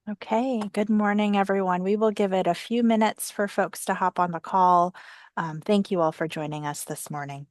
Okay, good morning, everyone. We will give it a few minutes for folks to hop on the call. Thank you all for joining us this morning.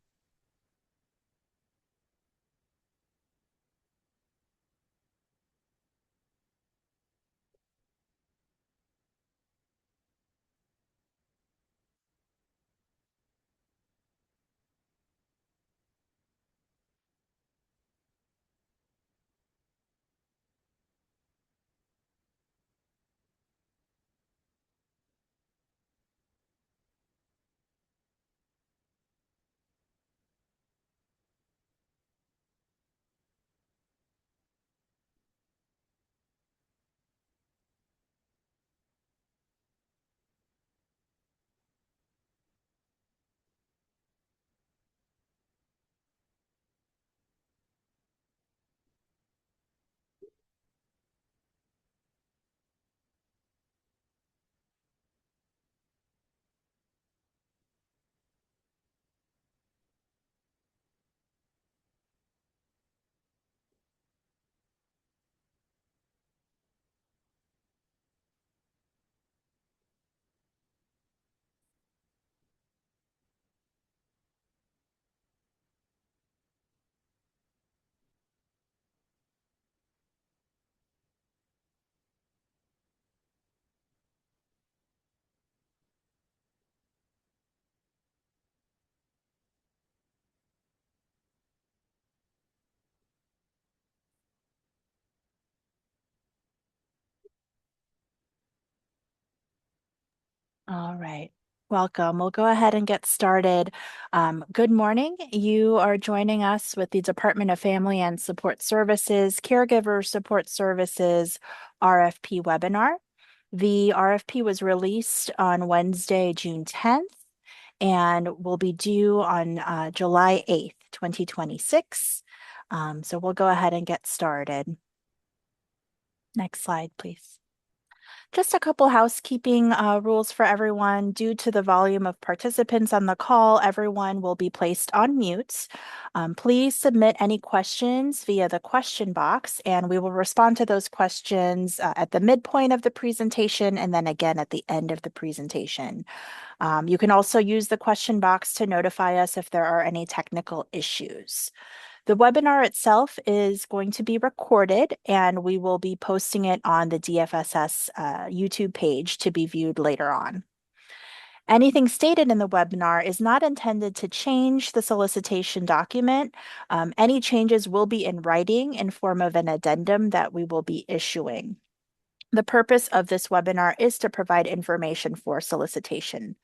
All right. Welcome. We'll go ahead and get started. Good morning. You are joining us with the Department of Family and Support Services, Caregiver Support Services RFP webinar. The RFP was released on Wednesday, June 10th, and will be due on July 8th, 2026. So we'll go ahead and get started. Next slide, please. Just a couple housekeeping rules for everyone. Due to the volume of participants on the call, everyone will be placed on mute. Please submit any questions via the question box, and we will respond to those questions at the midpoint of the presentation and then again at the end of the presentation. You can also use the question box to notify us if there are any technical issues. The webinar itself is going to be recorded, and we will be posting it on the DFSS YouTube page to be viewed later on. Anything stated in the webinar is not intended to change the solicitation document. Any changes will be in writing in form of an addendum that we will be issuing. The purpose of this webinar is to provide information for solicitation.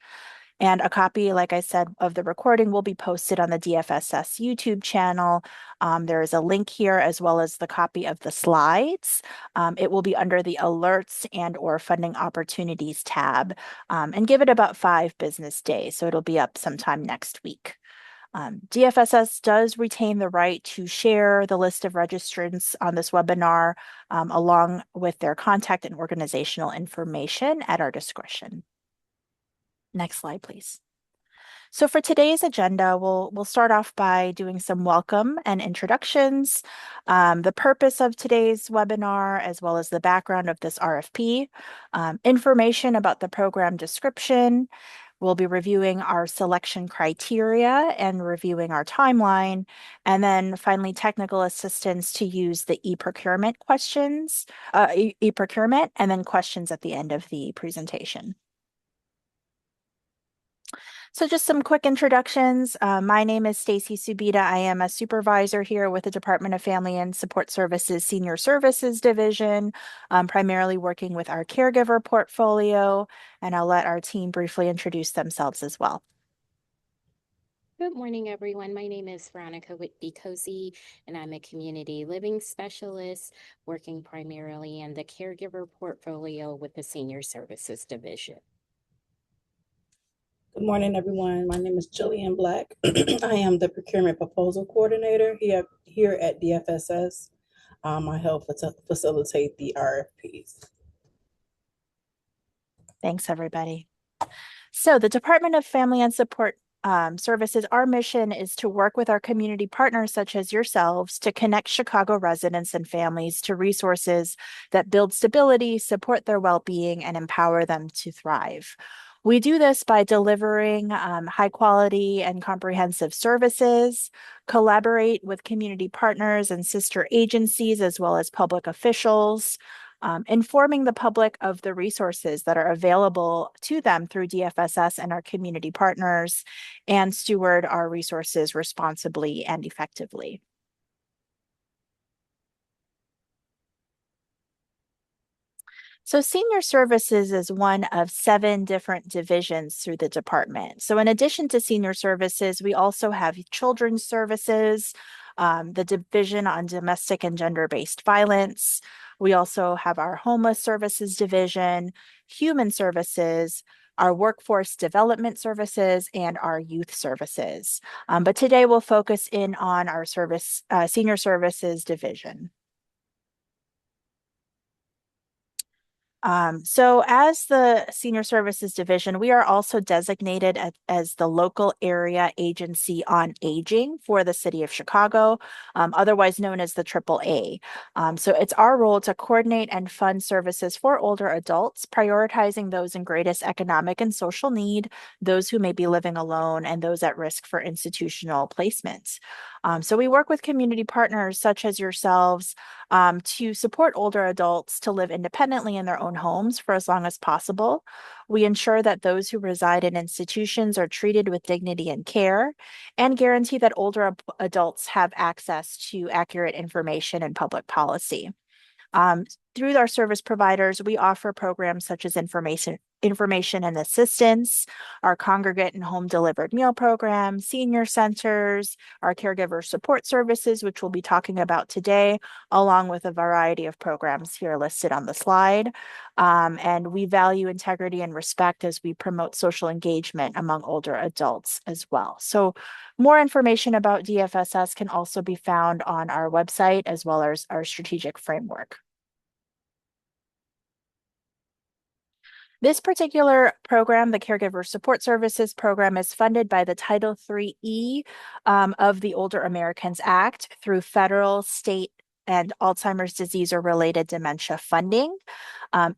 And a copy, like I said, of the recording will be posted on the DFSS YouTube channel. There is a link here as well as the copy of the slides. It will be under the alerts and/or funding opportunities tab, and give it about 5 business days. So it'll be up sometime next week. DFSS does retain the right to share the list of registrants on this webinar along with their contact and organizational information at our discretion. Next slide, please. So for today's agenda, we'll start off by doing some welcome and introductions, the purpose of today's webinar, as well as the background of this RFP, information about the program description. We'll be reviewing our selection criteria and reviewing our timeline, and then finally technical assistance to use the e-procurement questions, e-procurement, and then questions at the end of the presentation. So just some quick introductions. My name is Stacy Subita. I am a supervisor here with the Department of Family and Support Services Senior Services Division, primarily working with our caregiver portfolio, and I'll let our team briefly introduce themselves as well. Good morning, everyone. My name is Veronica Whitby-Cozy, and I'm a community living specialist working primarily in the caregiver portfolio with the Senior Services Division. Good morning, everyone. My name is Jillian Black. I am the Procurement Proposal Coordinator here at DFSS. I help facilitate the RFPs. Thanks, everybody. So the Department of Family and Support Services, our mission is to work with our community partners, such as yourselves, to connect Chicago residents and families to resources that build stability, support their well-being, and empower them to thrive. We do this by delivering high quality and comprehensive services, collaborate with community partners and sister agencies, as well as public officials, informing the public of the resources that are available to them through DFSS and our community partners, and steward our resources responsibly and effectively. So senior services is one of 7 different divisions through the department. So in addition to senior services, we also have children's services, the division on domestic and gender-based violence. We also have our homeless services division, human services, our workforce development services, and our youth services. But today we'll focus in on our senior services division. So as the Senior Services Division, we are also designated as the local area agency on aging for the city of Chicago, otherwise known as the AAA. So it's our role to coordinate and fund services for older adults, prioritizing those in greatest economic and social need, those who may be living alone, and those at risk for institutional placement. So we work with community partners such as yourselves to support older adults to live independently in their own homes for as long as possible. We ensure that those who reside in institutions are treated with dignity and care, and guarantee that older adults have access to accurate information and public policy. Um, Through our service providers, we offer programs such as information and assistance, our congregate and home delivered meal program, senior centers, our caregiver support services, which we'll be talking about today, along with a variety of programs here listed on the slide. And we value integrity and respect as we promote social engagement among older adults as well. So more information about DFSS can also be found on our website as well as our strategic framework. This particular program, the Caregiver Support Services Program, is funded by the Title III-E of the Older Americans Act through federal, state, and Alzheimer's disease or related dementia funding.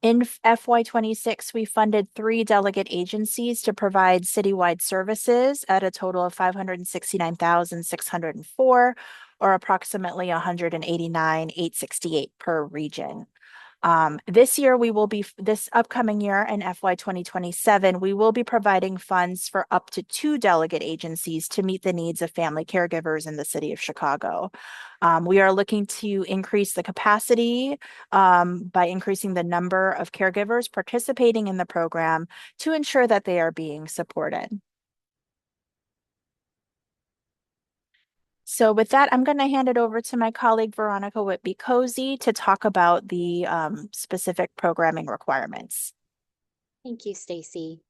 In FY26, we funded 3 delegate agencies to provide citywide services at a total of $569,604, or approximately $189,868 per region. This upcoming year in FY 2027, we will be providing funds for up to 2 delegate agencies to meet the needs of family caregivers in the city of Chicago. We are looking to increase the capacity by increasing the number of caregivers participating in the program to ensure that they are being supported. So with that, I'm going to hand it over to my colleague, Veronica Whitby-Cozy, to talk about the specific programming requirements. Thank you, Stacy.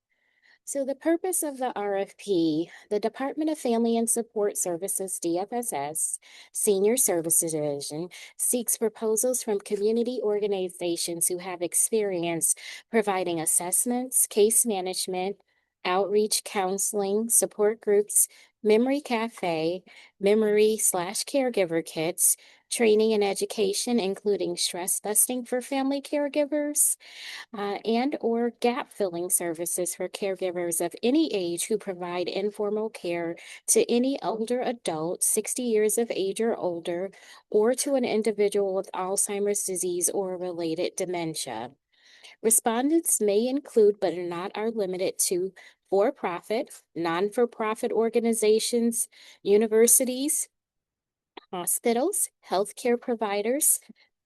So the purpose of the RFP, the Department of Family and Support Services, DFSS, Senior Services Division, seeks proposals from community organizations who have experience providing assessments, case management, outreach, counseling, support groups, memory cafe, memory/caregiver kits, training and education, including stress busting for family caregivers, and or gap filling services for caregivers of any age who provide informal care to any older adult 60 years of age or older, or to an individual with Alzheimer's disease or related dementia. Respondents may include, but are limited to, for-profit, non-for-profit organizations, universities, hospitals, healthcare providers,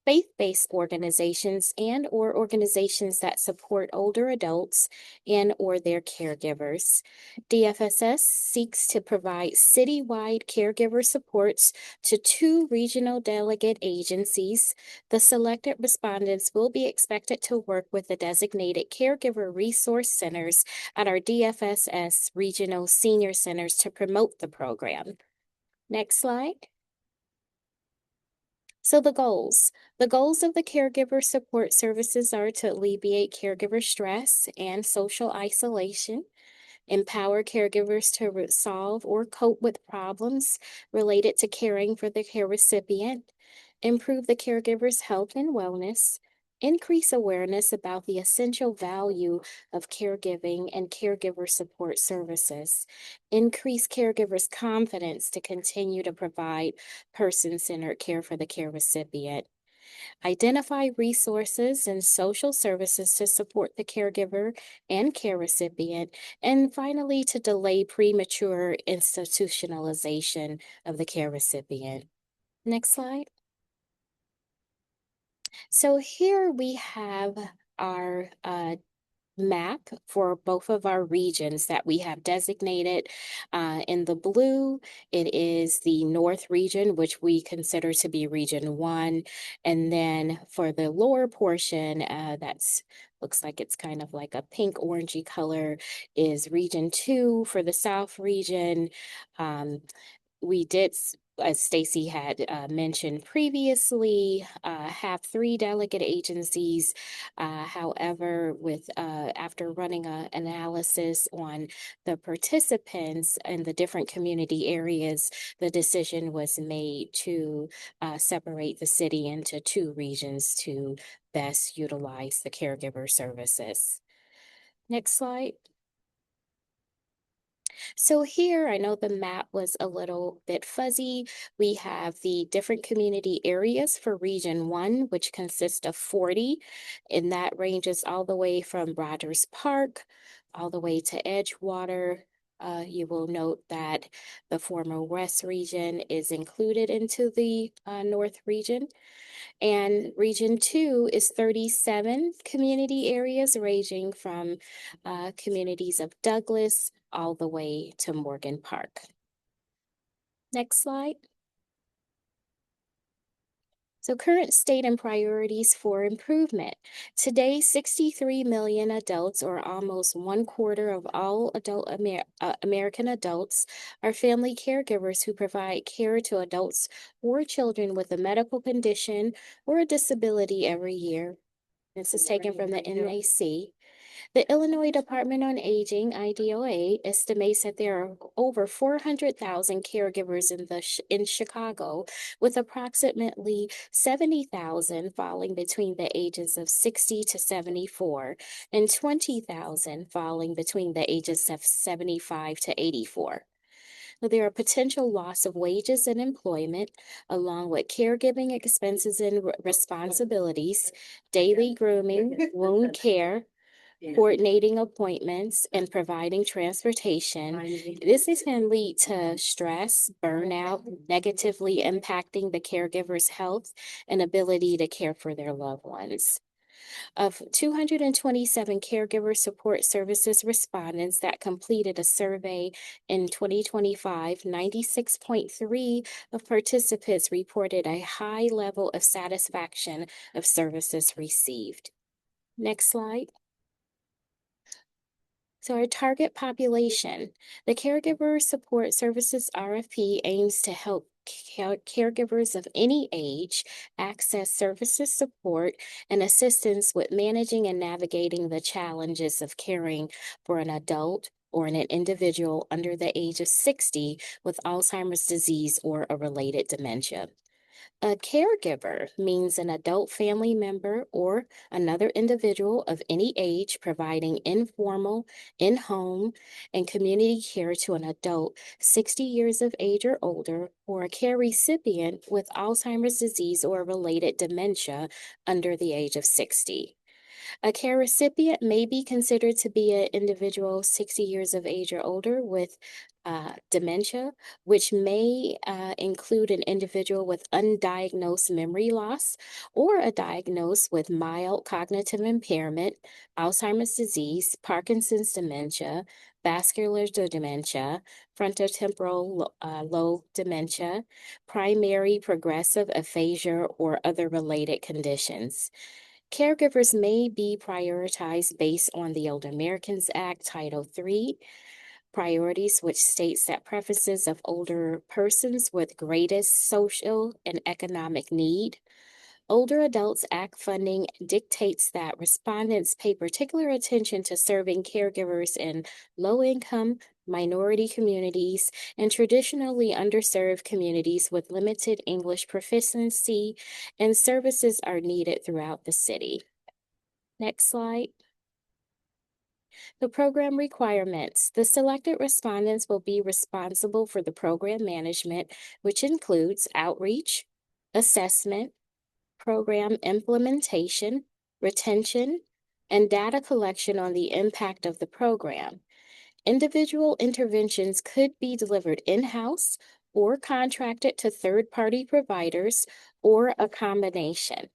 faith-based organizations, and or organizations that support older adults and or their caregivers. DFSS seeks to provide citywide caregiver supports to 2 regional delegate agencies. The selected respondents will be expected to work with the designated caregiver resource centers at our DFSS regional senior centers to promote the program. Next slide. So the goals. The goals of the caregiver support services are to alleviate caregiver stress and social isolation, empower caregivers to solve or cope with problems related to caring for the care recipient, improve the caregiver's health and wellness, increase awareness about the essential value of caregiving and caregiver support services, increase caregivers' confidence to continue to provide person-centered care for the care recipient, identify resources and social services to support the caregiver and care recipient, and finally, to delay premature institutionalization of the care recipient. Next slide. So here we have our map for both of our regions that we have designated. In the blue, it is the North region, which we consider to be Region 1. And then for the lower portion, that's looks like it's kind of like a pink orangey color, is Region 2 for the South region. We did, as Stacy had mentioned previously, have 3 delegate agencies. However, with after running an analysis on the participants in the different community areas, the decision was made to separate the city into 2 regions to best utilize the caregiver services. Next slide. So here, I know the map was a little bit fuzzy. We have the different community areas for Region 1, which consists of 40, and that ranges all the way from Rogers Park, all the way to Edgewater. You will note that the former West region is included into the North region. And Region 2 is 37 community areas ranging from communities of Douglas all the way to Morgan Park. Next slide. So current state and priorities for improvement. Today, 63 million adults, or almost 1/4 of all American adults, are family caregivers who provide care to adults or children with a medical condition or a disability every year. This is taken from the NAC. The Illinois Department on Aging, IDOA, estimates that there are over 400,000 caregivers in Chicago, with approximately 70,000 falling between the ages of 60 to 74 and 20,000 falling between the ages of 75 to 84. There are potential loss of wages and employment, along with caregiving expenses and responsibilities, daily grooming, wound care, coordinating appointments, and providing transportation. This can lead to stress, burnout, negatively impacting the caregiver's health and ability to care for their loved ones. Of 227 caregiver support services respondents that completed a survey in 2025, 96.3% of participants reported a high level of satisfaction of services received. Next slide. So our target population, the Caregiver Support Services RFP aims to help caregivers of any age access services, support, and assistance with managing and navigating the challenges of caring for an adult or an individual under the age of 60 with Alzheimer's disease or a related dementia. A caregiver means an adult family member or another individual of any age providing informal, in-home, and community care to an adult 60 years of age or older, or a care recipient with Alzheimer's disease or related dementia under the age of 60. A care recipient may be considered to be an individual 60 years of age or older with dementia, which may include an individual with undiagnosed memory loss or a diagnosed with mild cognitive impairment, Alzheimer's disease, Parkinson's dementia, vascular dementia, frontotemporal lobe dementia, primary progressive aphasia, or other related conditions. Caregivers may be prioritized based on the Older Americans Act, Title III, priorities, which states that preferences of older persons with greatest social and economic need, Older Adults Act funding dictates that respondents pay particular attention to serving caregivers in low-income, minority communities, and traditionally underserved communities with limited English proficiency, and services are needed throughout the city. Next slide. The program requirements. The selected respondents will be responsible for the program management, which includes outreach, assessment, program implementation, retention, and data collection on the impact of the program. Individual interventions could be delivered in-house or contracted to third-party providers or a combination.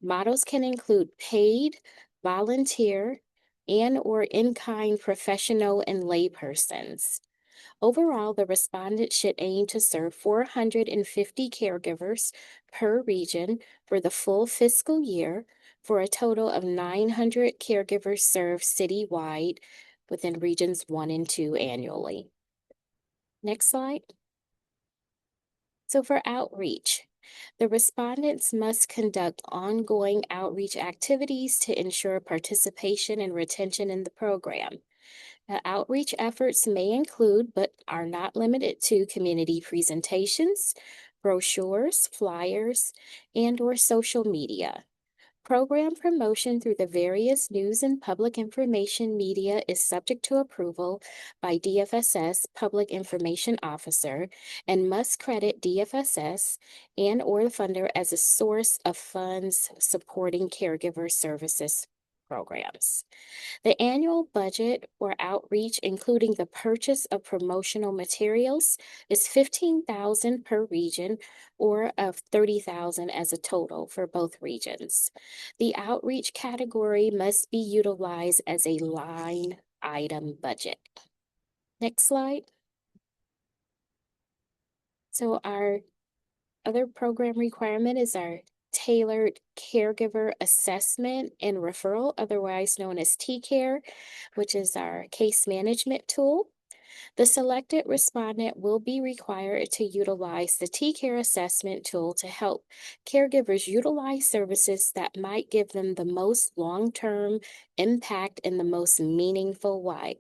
Models can include paid, volunteer, and/or in-kind professional and laypersons. Overall, the respondent should aim to serve 450 caregivers per region for the full fiscal year, for a total of 900 caregivers served citywide within regions 1 and 2 annually. Next slide. So for outreach, the respondents must conduct ongoing outreach activities to ensure participation and retention in the program. Outreach efforts may include, but are not limited to, community presentations, brochures, flyers, and/or social media. Program promotion through the various news and public information media is subject to approval by DFSS Public Information Officer and must credit DFSS and/or the funder as a source of funds supporting caregiver services programs. The annual budget for outreach, including the purchase of promotional materials, is $15,000 per region, or of $30,000 as a total for both regions. The outreach category must be utilized as a line item budget. Next slide. So our other program requirement is our tailored caregiver assessment and referral, otherwise known as TCARE, which is our case management tool. The selected respondent will be required to utilize the TCARE assessment tool to help caregivers utilize services that might give them the most long-term impact in the most meaningful way.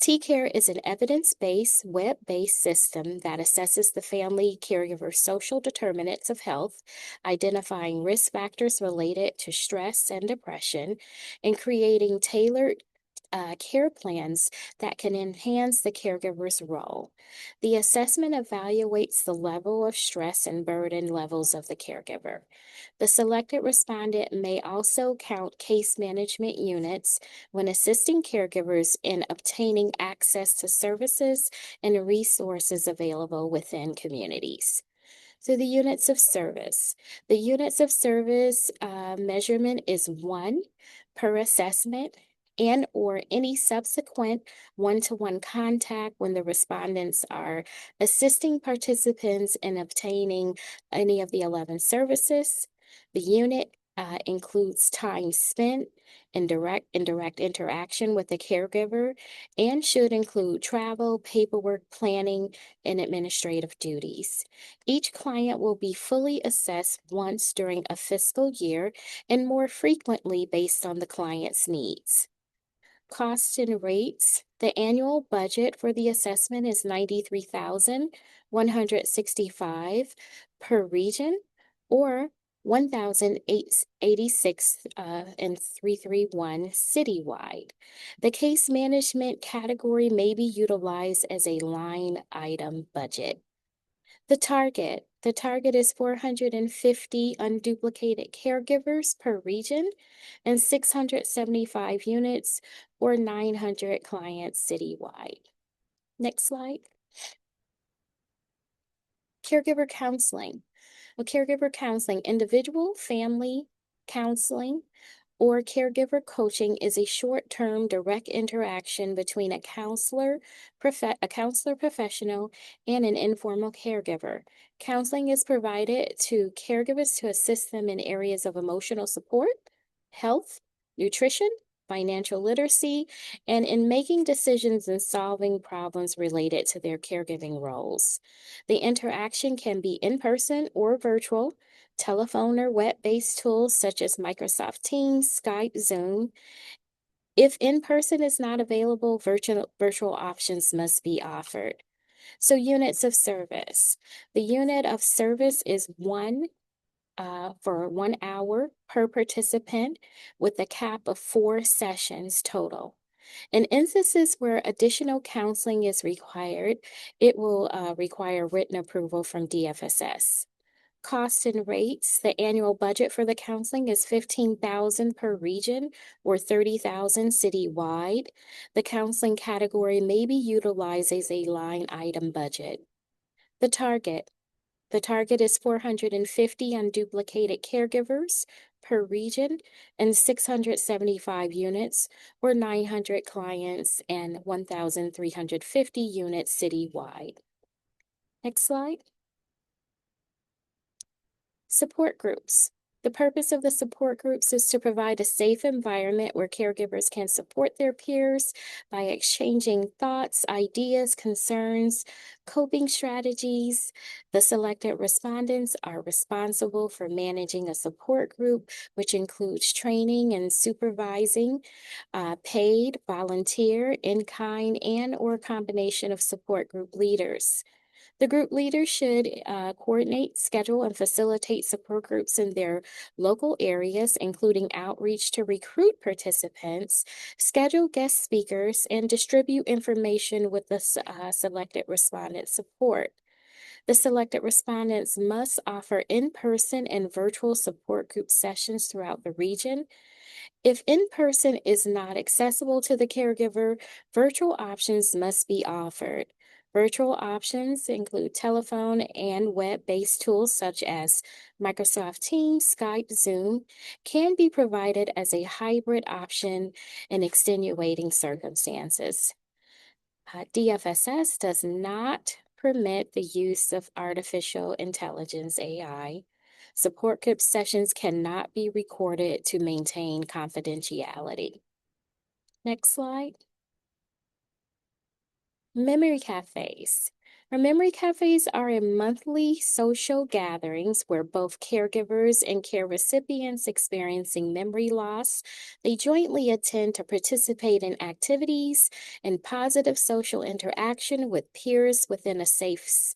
TCARE is an evidence-based, web-based system that assesses the family caregiver social determinants of health, identifying risk factors related to stress and depression, and creating tailored care plans that can enhance the caregiver's role. The assessment evaluates the level of stress and burden levels of the caregiver. The selected respondent may also count case management units when assisting caregivers in obtaining access to services and resources available within communities. So the units of service. The units of service measurement is 1 per assessment and/or any subsequent one-to-one contact when the respondents are assisting participants in obtaining any of the 11 services. The unit includes time spent in direct interaction with the caregiver and should include travel, paperwork, planning, and administrative duties. Each client will be fully assessed once during a fiscal year and more frequently based on the client's needs. Costs and rates. The annual budget for the assessment is $93,165 per region, or $1,086 and $331 citywide. The case management category may be utilized as a line item budget. The target is 450 unduplicated caregivers per region and 675 units or 900 clients citywide. Next slide. Caregiver counseling. Caregiver counseling, individual, family counseling, or caregiver coaching is a short-term direct interaction between a counselor professional and an informal caregiver. Counseling is provided to caregivers to assist them in areas of emotional support, health, nutrition, financial literacy, and in making decisions and solving problems related to their caregiving roles. The interaction can be in person or virtual, telephone or web-based tools such as Microsoft Teams, Skype, Zoom. If in person is not available, virtual options must be offered. So units of service. The unit of service is for 1 hour per participant with a cap of 4 sessions total. In instances where additional counseling is required, it will require written approval from DFSS. Costs and rates. The annual budget for the counseling is $15,000 per region or $30,000 citywide. The counseling category may be utilized as a line item budget. The target. The target is 450 unduplicated caregivers per region and 675 units or 900 clients and 1,350 units citywide. Next slide. Support groups. The purpose of the support groups is to provide a safe environment where caregivers can support their peers by exchanging thoughts, ideas, concerns, coping strategies. The selected respondents are responsible for managing a support group, which includes training and supervising, paid, volunteer, in-kind, and/or combination of support group leaders. The group leader should coordinate, schedule, and facilitate support groups in their local areas, including outreach to recruit participants, schedule guest speakers, and distribute information with the selected respondent support. The selected respondents must offer in-person and virtual support group sessions throughout the region. If in-person is not accessible to the caregiver, virtual options must be offered. Virtual options include telephone and web-based tools such as Microsoft Teams, Skype, Zoom, can be provided as a hybrid option in extenuating circumstances. DFSS does not permit the use of artificial intelligence, AI. Support group sessions cannot be recorded to maintain confidentiality. Next slide. Memory cafes. Our memory cafes are monthly social gatherings where both caregivers and care recipients experiencing memory loss, they jointly attend to participate in activities and positive social interaction with peers within a safe,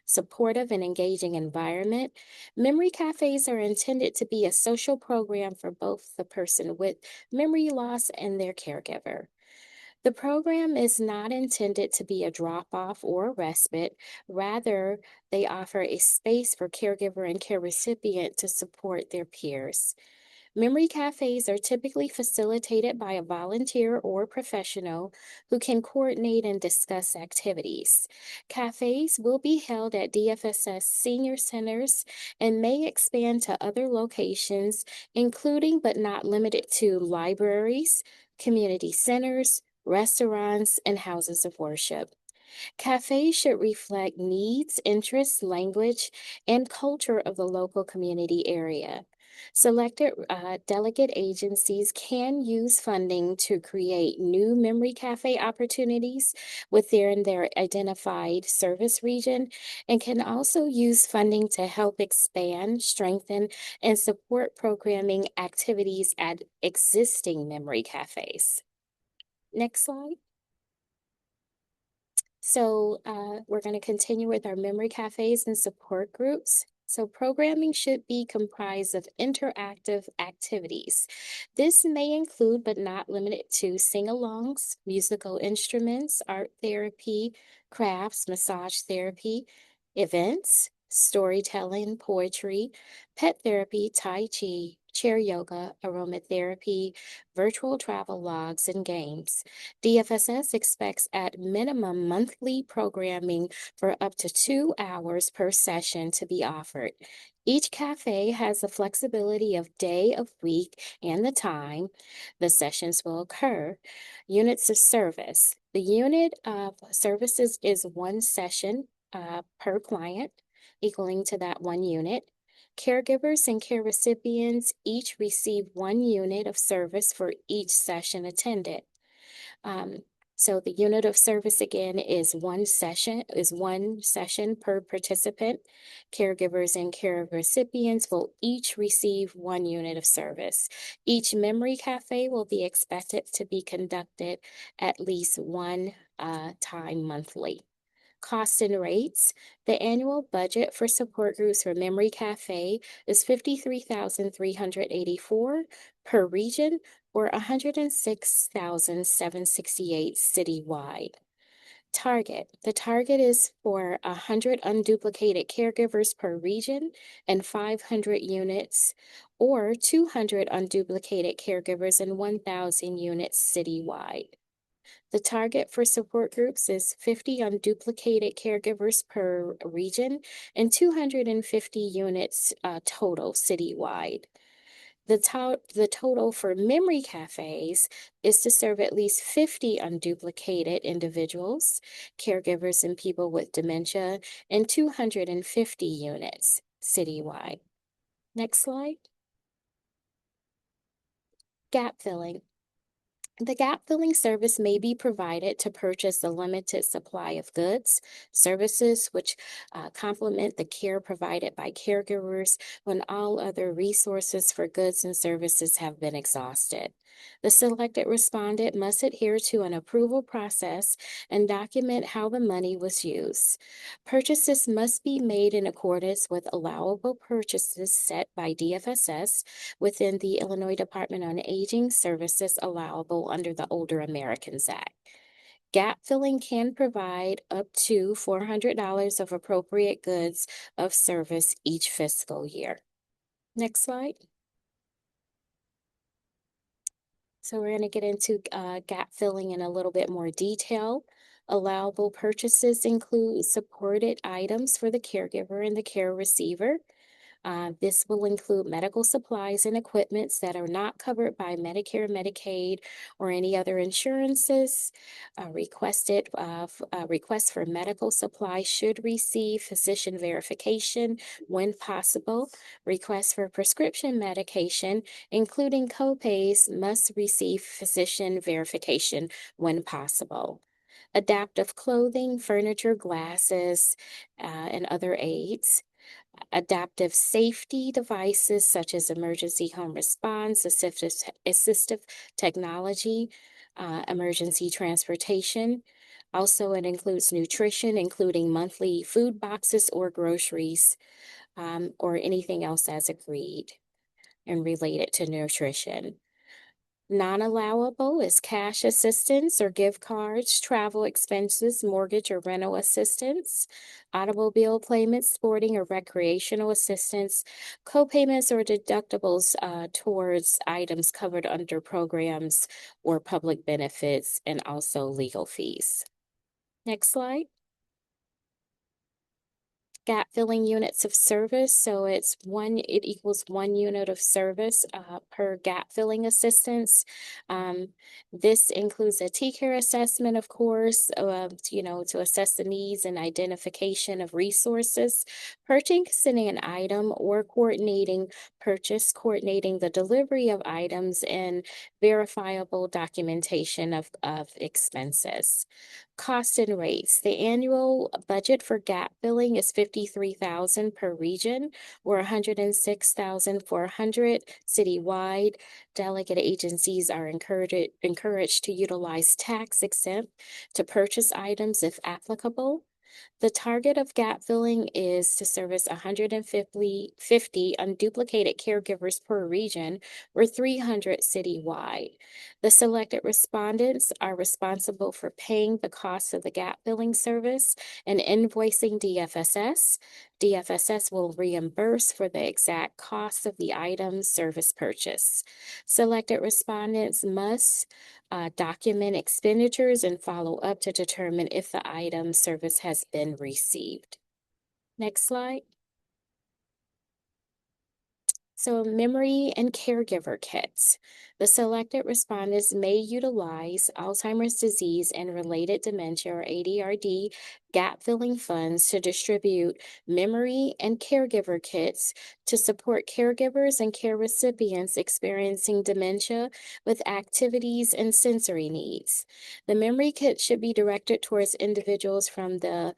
supportive, and engaging environment. Memory cafes are intended to be a social program for both the person with memory loss and their caregiver. The program is not intended to be a drop-off or a respite. Rather, they offer a space for caregiver and care recipient to support their peers. Memory cafes are typically facilitated by a volunteer or professional who can coordinate and discuss activities. Cafes will be held at DFSS senior centers and may expand to other locations, including but not limited to libraries, community centers, restaurants, and houses of worship. Cafes should reflect needs, interests, language, and culture of the local community area. Selected delegate agencies can use funding to create new memory cafe opportunities within their identified service region and can also use funding to help expand, strengthen, and support programming activities at existing memory cafes. Next slide. So we're going to continue with our memory cafes and support groups. So programming should be comprised of interactive activities. This may include, but not limited to, sing-alongs, musical instruments, art therapy, crafts, massage therapy, events, storytelling, poetry, pet therapy, tai chi, chair yoga, aromatherapy, virtual travel logs, and games. DFSS expects at minimum monthly programming for up to 2 hours per session to be offered. Each cafe has the flexibility of day of week and the time the sessions will occur. Units of service. The unit of services is 1 session per client, equaling to that 1 unit. Caregivers and care recipients each receive 1 unit of service for each session attended. So the unit of service again is one session per participant. Caregivers and care recipients will each receive 1 unit of service. Each memory cafe will be expected to be conducted at least one time monthly. Costs and rates. The annual budget for support groups for Memory Cafe is $53,384 per region, or $106,768 citywide. Target. The target is for 100 unduplicated caregivers per region and 500 units, or 200 unduplicated caregivers and 1,000 units citywide. The target for support groups is 50 unduplicated caregivers per region and 250 units total citywide. The total for memory cafes is to serve at least 50 unduplicated individuals, caregivers, and people with dementia, and 250 units citywide. Next slide. Gap filling. The gap filling service may be provided to purchase a limited supply of goods, services which complement the care provided by caregivers when all other resources for goods and services have been exhausted. The selected respondent must adhere to an approval process and document how the money was used. Purchases must be made in accordance with allowable purchases set by DFSS within the Illinois Department on Aging services allowable under the Older Americans Act. Gap filling can provide up to $400 of appropriate goods of service each fiscal year. Next slide. So we're going to get into gap filling in a little bit more detail. Allowable purchases include supported items for the caregiver and the care receiver. This will include medical supplies and equipments that are not covered by Medicare, Medicaid, or any other insurances. Requests for medical supplies should receive physician verification when possible. Requests for prescription medication, including copays, must receive physician verification when possible. Adaptive clothing, furniture, glasses, and other aids. Adaptive safety devices such as emergency home response, assistive technology, emergency transportation. Also, it includes nutrition, including monthly food boxes or groceries, or anything else as agreed and related to nutrition. Non-allowable is cash assistance or gift cards, travel expenses, mortgage or rental assistance, automobile payments, sporting or recreational assistance, co-payments or deductibles towards items covered under programs or public benefits, and also legal fees. Next slide. Gap filling units of service. So it equals 1 unit of service per gap filling assistance. This includes a T-care assessment, of course, to assess the needs and identification of resources, purchasing an item or coordinating the delivery of items, and verifiable documentation of expenses. Costs and rates. The annual budget for gap filling is $53,000 per region, or $106,400 citywide. Delegate agencies are encouraged to utilize tax exempt to purchase items if applicable. The target of gap filling is to service 150 unduplicated caregivers per region, or 300 citywide. The selected respondents are responsible for paying the cost of the gap filling service and invoicing DFSS. DFSS will reimburse for the exact cost of the item service purchase. Selected respondents must document expenditures and follow up to determine if the item service has been received. Next slide. So memory and caregiver kits. The selected respondents may utilize Alzheimer's disease and related dementia or ADRD gap filling funds to distribute memory and caregiver kits to support caregivers and care recipients experiencing dementia with activities and sensory needs. The memory kit should be directed towards individuals from the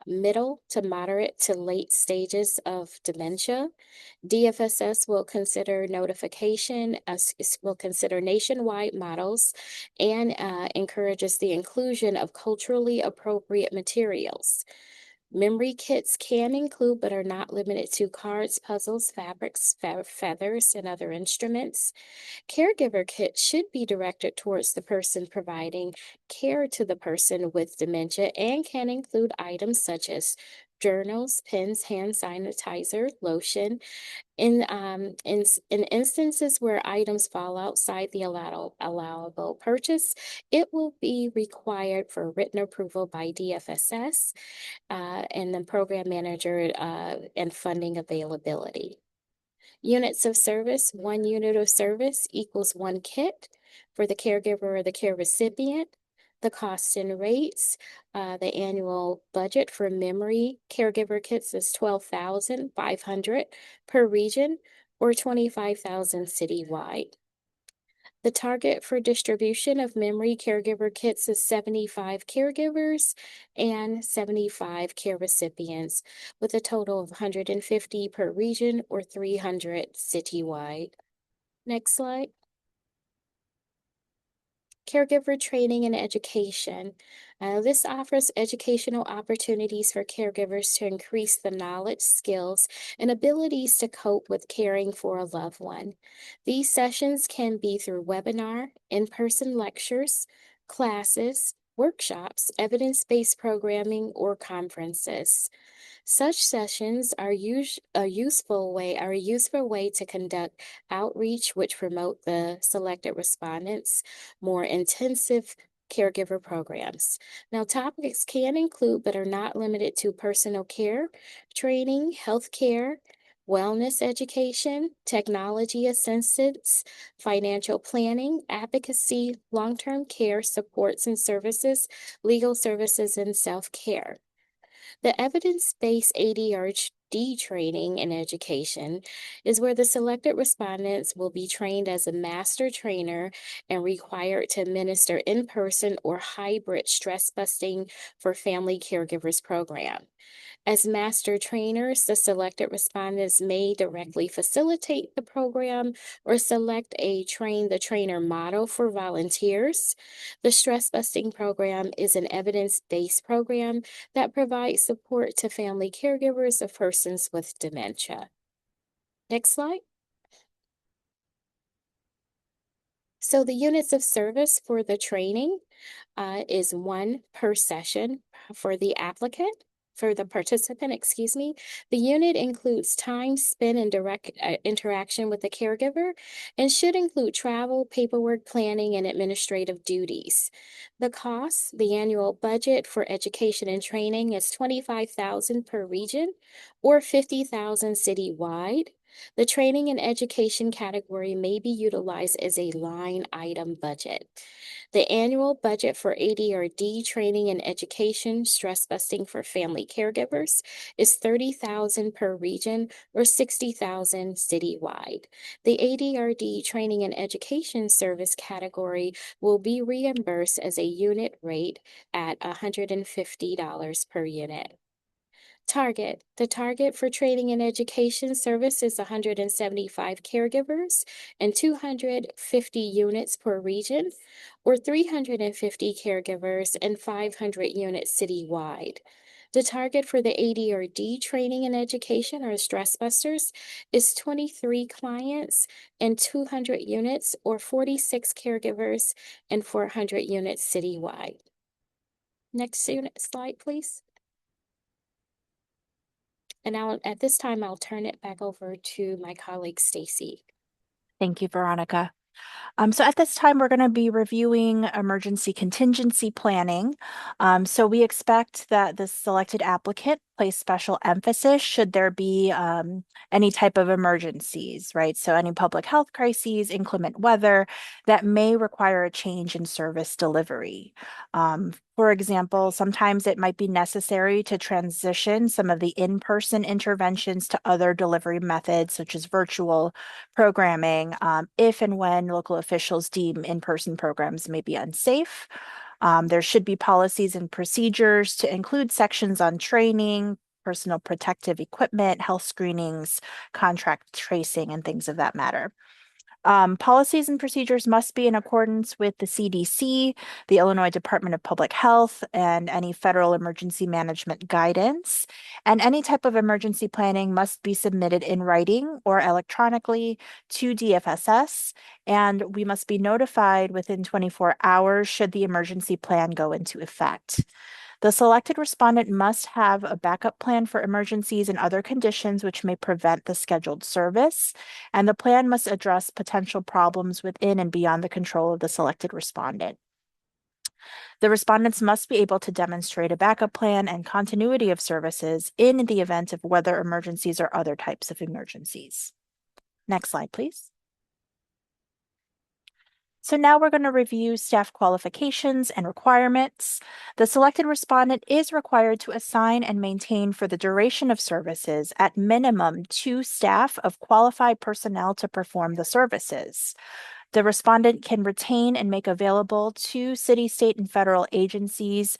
middle to moderate to late stages of dementia. DFSS will consider notification, will consider nationwide models, and encourages the inclusion of culturally appropriate materials. Memory kits can include, but are not limited to, cards, puzzles, fabrics, feathers, and other instruments. Caregiver kits should be directed towards the person providing care to the person with dementia and can include items such as journals, pens, hand sanitizer, lotion. In instances where items fall outside the allowable purchase, it will be required for written approval by DFSS and the program manager and funding availability. Units of service, 1 unit of service equals 1 kit for the caregiver or the care recipient. The costs and rates, the annual budget for memory caregiver kits is $12,500 per region or $25,000 citywide. The target for distribution of memory caregiver kits is 75 caregivers and 75 care recipients, with a total of 150 per region or 300 citywide. Next slide. Caregiver training and education. This offers educational opportunities for caregivers to increase the knowledge, skills, and abilities to cope with caring for a loved one. These sessions can be through webinar, in-person lectures, classes, workshops, evidence-based programming, or conferences. Such sessions are a useful way to conduct outreach which promote the selected respondents' more intensive caregiver programs. Now, topics can include but are not limited to personal care, training, healthcare, wellness education, technology assistance, financial planning, advocacy, long-term care supports and services, legal services, and self-care. The evidence-based ADHD training and education is where the selected respondents will be trained as a master trainer and required to administer in-person or hybrid stress busting for family caregivers program. As master trainers, the selected respondents may directly facilitate the program or select a train the trainer model for volunteers. The stress busting program is an evidence-based program that provides support to family caregivers of persons with dementia. Next slide. So the units of service for the training is 1 per session for the participant, excuse me. The unit includes time spent in direct interaction with the caregiver and should include travel, paperwork, planning, and administrative duties. The annual budget for education and training is $25,000 per region or $50,000 citywide. The training and education category may be utilized as a line item budget. The annual budget for ADRD training and education stress busting for family caregivers is $30,000 per region or $60,000 citywide. The ADRD training and education service category will be reimbursed as a unit rate at $150 per unit. The target for training and education service is 175 caregivers and 250 units per region, or 350 caregivers and 500 units citywide. The target for the ADRD training and education or stress busters is 23 clients and 200 units, or 46 caregivers and 400 units citywide. Next slide, please. And at this time, I'll turn it back over to my colleague, Stacy. Thank you, Veronica. So at this time, we're going to be reviewing emergency contingency planning. So we expect that the selected applicant place special emphasis should there be any type of emergencies, right? So any public health crises, inclement weather that may require a change in service delivery. For example, sometimes it might be necessary to transition some of the in-person interventions to other delivery methods, such as virtual programming, if and when local officials deem in-person programs may be unsafe. There should be policies and procedures to include sections on training, personal protective equipment, health screenings, contract tracing, and things of that matter. Policies and procedures must be in accordance with the CDC, the Illinois Department of Public Health, and any federal emergency management guidance. And any type of emergency planning must be submitted in writing or electronically to DFSS, and we must be notified within 24 hours should the emergency plan go into effect. The selected respondent must have a backup plan for emergencies and other conditions which may prevent the scheduled service, and the plan must address potential problems within and beyond the control of the selected respondent. The respondents must be able to demonstrate a backup plan and continuity of services in the event of weather emergencies or other types of emergencies. Next slide, please. So now we're going to review staff qualifications and requirements. The selected respondent is required to assign and maintain for the duration of services at minimum 2 staff of qualified personnel to perform the services. The respondent can retain and make available to city, state, and federal agencies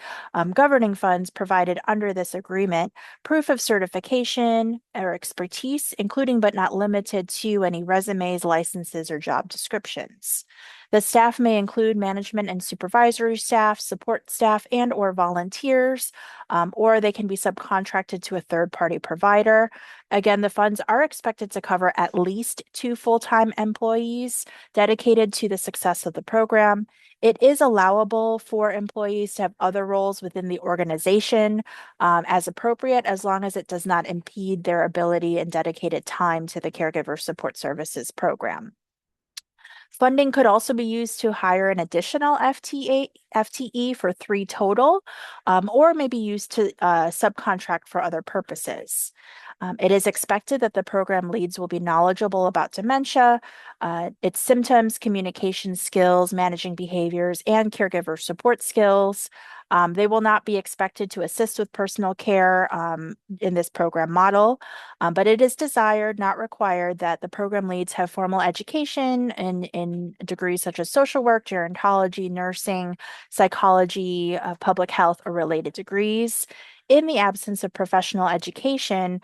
governing funds provided under this agreement proof of certification or expertise, including but not limited to any resumes, licenses, or job descriptions. The staff may include management and supervisory staff, support staff, and or volunteers, or they can be subcontracted to a third-party provider. Again, the funds are expected to cover at least 2 full-time employees dedicated to the success of the program. It is allowable for employees to have other roles within the organization as appropriate, as long as it does not impede their ability and dedicated time to the Caregiver Support Services program. Funding could also be used to hire an additional FTE for 3 total, or maybe used to subcontract for other purposes. It is expected that the program leads will be knowledgeable about dementia, its symptoms, communication skills, managing behaviors, and caregiver support skills. They will not be expected to assist with personal care in this program model, but it is desired, not required, that the program leads have formal education in degrees such as social work, gerontology, nursing, psychology, public health, or related degrees. In the absence of professional education,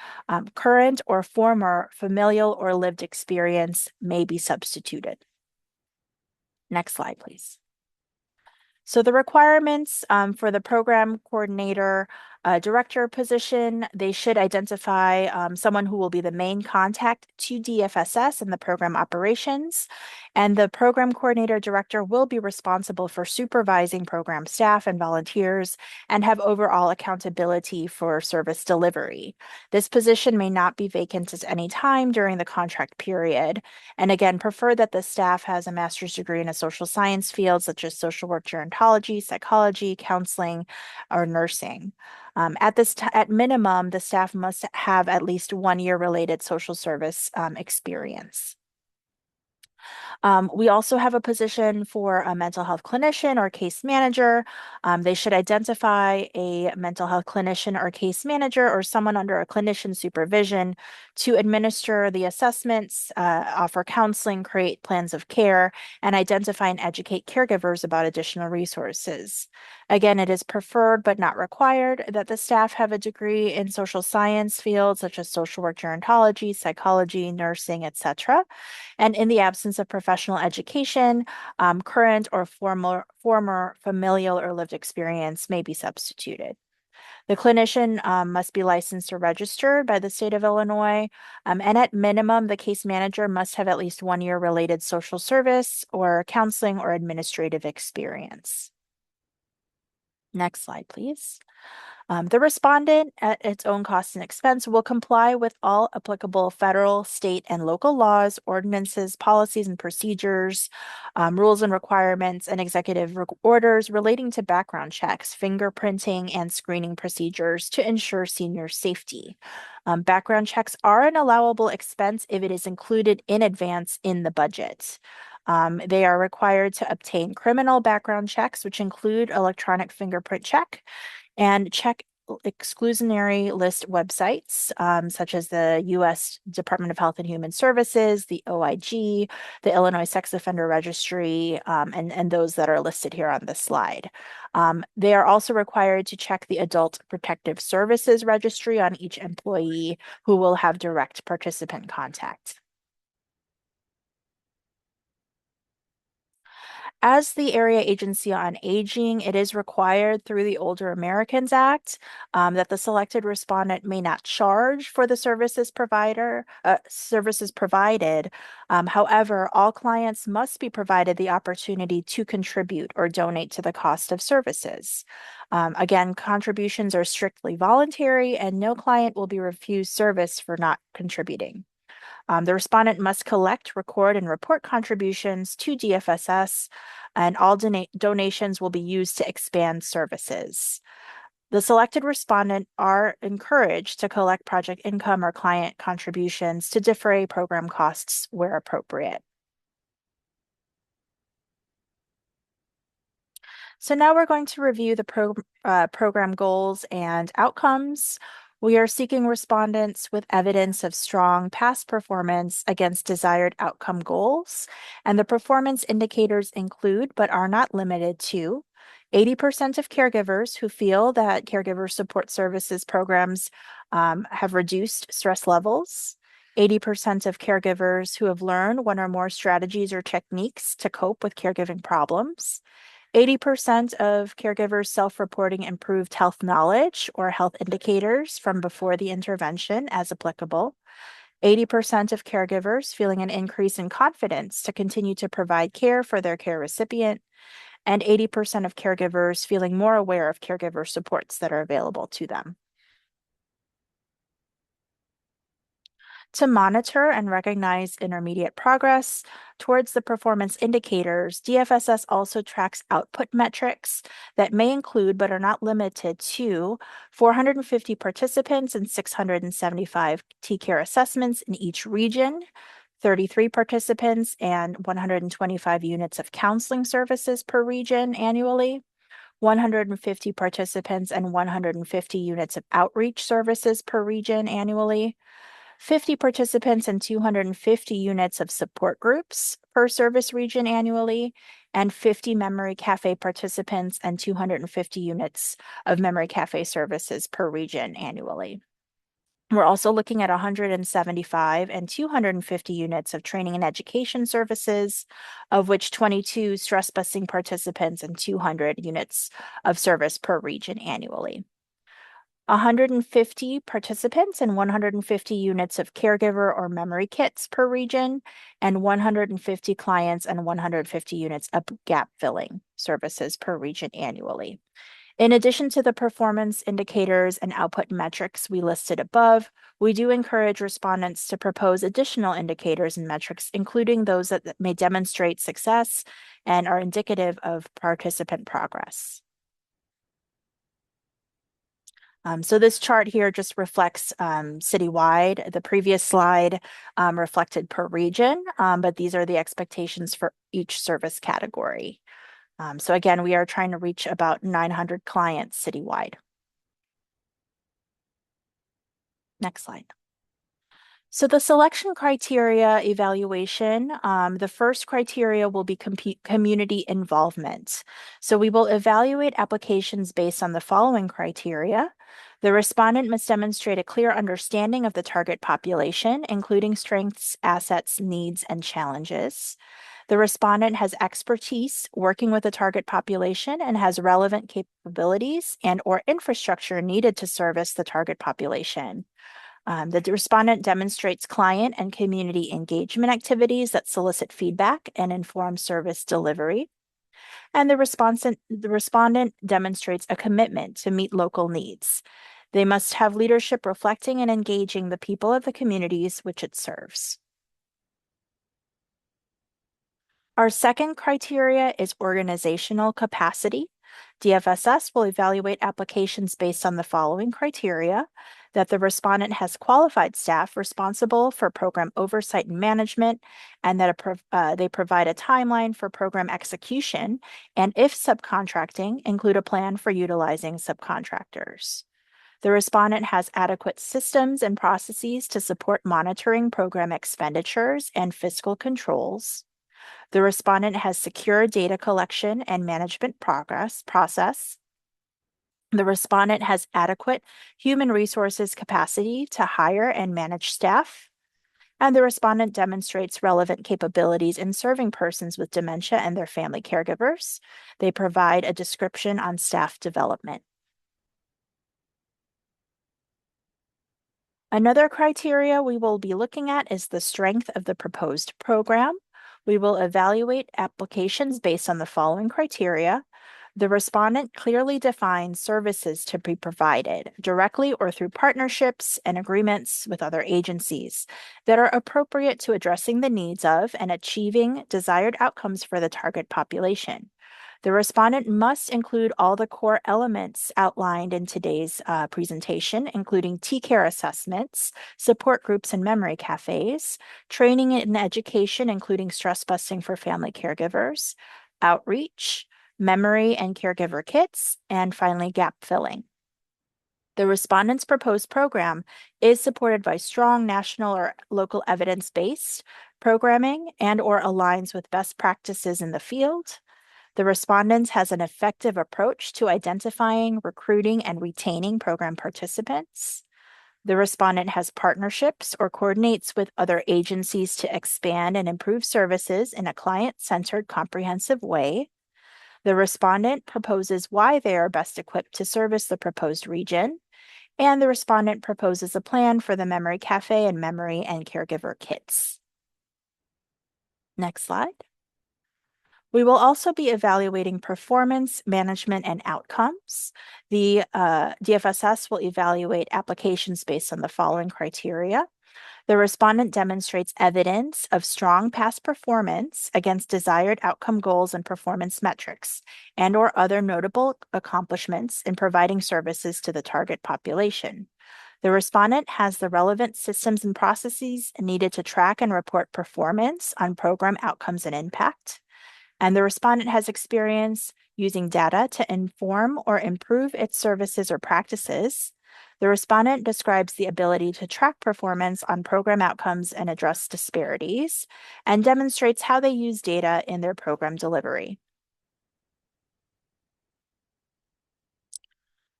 current or former familial or lived experience may be substituted. Next slide, please. So the requirements for the program coordinator director position, they should identify someone who will be the main contact to DFSS and the program operations. And the program coordinator director will be responsible for supervising program staff and volunteers and have overall accountability for service delivery. This position may not be vacant at any time during the contract period. And again, prefer that the staff has a master's degree in a social science field, such as social work, gerontology, psychology, counseling, or nursing. At minimum, the staff must have at least 1 year related social service experience. We also have a position for a mental health clinician or case manager. They should identify a mental health clinician or case manager or someone under a clinician supervision to administer the assessments, offer counseling, create plans of care, and identify and educate caregivers about additional resources. Again, it is preferred but not required that the staff have a degree in social science fields such as social work, gerontology, psychology, nursing, etc. And in the absence of professional education, current or former familial or lived experience may be substituted. The clinician must be licensed or registered by the state of Illinois. And at minimum, the case manager must have at least 1 year related social service or counseling or administrative experience. Next slide, please. The respondent, at its own cost and expense, will comply with all applicable federal, state, and local laws, ordinances, policies, and procedures, rules and requirements, and executive orders relating to background checks, fingerprinting, and screening procedures to ensure senior safety. Background checks are an allowable expense if it is included in advance in the budget. They are required to obtain criminal background checks, which include electronic fingerprint check, and check exclusionary list websites, such as the U.S. Department of Health and Human Services, the OIG, the Illinois Sex Offender Registry, and those that are listed here on this slide. They are also required to check the Adult Protective Services Registry on each employee who will have direct participant contact. As the Area Agency on Aging, it is required through the Older Americans Act that the selected respondent may not charge for the services provided. However, all clients must be provided the opportunity to contribute or donate to the cost of services. Again, contributions are strictly voluntary, and no client will be refused service for not contributing. The respondent must collect, record, and report contributions to DFSS, and all donations will be used to expand services. The selected respondent are encouraged to collect project income or client contributions to defray program costs where appropriate. So now we're going to review the program goals and outcomes. We are seeking respondents with evidence of strong past performance against desired outcome goals, and the performance indicators include, but are not limited to, 80% of caregivers who feel that caregiver support services programs have reduced stress levels, 80% of caregivers who have learned one or more strategies or techniques to cope with caregiving problems, 80% of caregivers self-reporting improved health knowledge or health indicators from before the intervention as applicable, 80% of caregivers feeling an increase in confidence to continue to provide care for their care recipient, and 80% of caregivers feeling more aware of caregiver supports that are available to them. To monitor and recognize intermediate progress towards the performance indicators, DFSS also tracks output metrics that may include, but are not limited to, 450 participants and 675 T-Care assessments in each region, 33 participants and 125 units of counseling services per region annually, 150 participants and 150 units of outreach services per region annually, 50 participants and 250 units of support groups per service region annually, and 50 memory cafe participants and 250 units of memory cafe services per region annually. We're also looking at 175 and 250 units of training and education services, of which 22 stress busting participants and 200 units of service per region annually. 150 participants and 150 units of caregiver or memory kits per region, and 150 clients and 150 units of gap filling services per region annually. In addition to the performance indicators and output metrics we listed above, we do encourage respondents to propose additional indicators and metrics, including those that may demonstrate success and are indicative of participant progress. So this chart here just reflects citywide. The previous slide reflected per region, but these are the expectations for each service category. So again, we are trying to reach about 900 clients citywide. Next slide. So the selection criteria evaluation, the first criteria will be community involvement. So we will evaluate applications based on the following criteria. The respondent must demonstrate a clear understanding of the target population, including strengths, assets, needs, and challenges. The respondent has expertise working with the target population and has relevant capabilities and/or infrastructure needed to service the target population. The respondent demonstrates client and community engagement activities that solicit feedback and inform service delivery. and the respondent demonstrates a commitment to meet local needs. They must have leadership reflecting and engaging the people of the communities which it serves. Our second criteria is organizational capacity. DFSS will evaluate applications based on the following criteria: that the respondent has qualified staff responsible for program oversight and management, and that they provide a timeline for program execution, and if subcontracting, include a plan for utilizing subcontractors. The respondent has adequate systems and processes to support monitoring program expenditures and fiscal controls. The respondent has secure data collection and management process. The respondent has adequate human resources capacity to hire and manage staff. And the respondent demonstrates relevant capabilities in serving persons with dementia and their family caregivers. They provide a description on staff development. Another criteria we will be looking at is the strength of the proposed program. We will evaluate applications based on the following criteria. The respondent clearly defines services to be provided directly or through partnerships and agreements with other agencies that are appropriate to addressing the needs of and achieving desired outcomes for the target population. The respondent must include all the core elements outlined in today's presentation, including T-care assessments, support groups and memory cafes, training and education, including stress busting for family caregivers, outreach, memory and caregiver kits, and finally, gap filling. The respondent's proposed program is supported by strong national or local evidence-based programming and/or aligns with best practices in the field. The respondent has an effective approach to identifying, recruiting, and retaining program participants. The respondent has partnerships or coordinates with other agencies to expand and improve services in a client-centered, comprehensive way. The respondent proposes why they are best equipped to service the proposed region. And the respondent proposes a plan for the memory cafe and memory and caregiver kits. Next slide. We will also be evaluating performance, management, and outcomes. The DFSS will evaluate applications based on the following criteria. The respondent demonstrates evidence of strong past performance against desired outcome goals and performance metrics, and/or other notable accomplishments in providing services to the target population. The respondent has the relevant systems and processes needed to track and report performance on program outcomes and impact. And the respondent has experience using data to inform or improve its services or practices. The respondent describes the ability to track performance on program outcomes and address disparities, and demonstrates how they use data in their program delivery.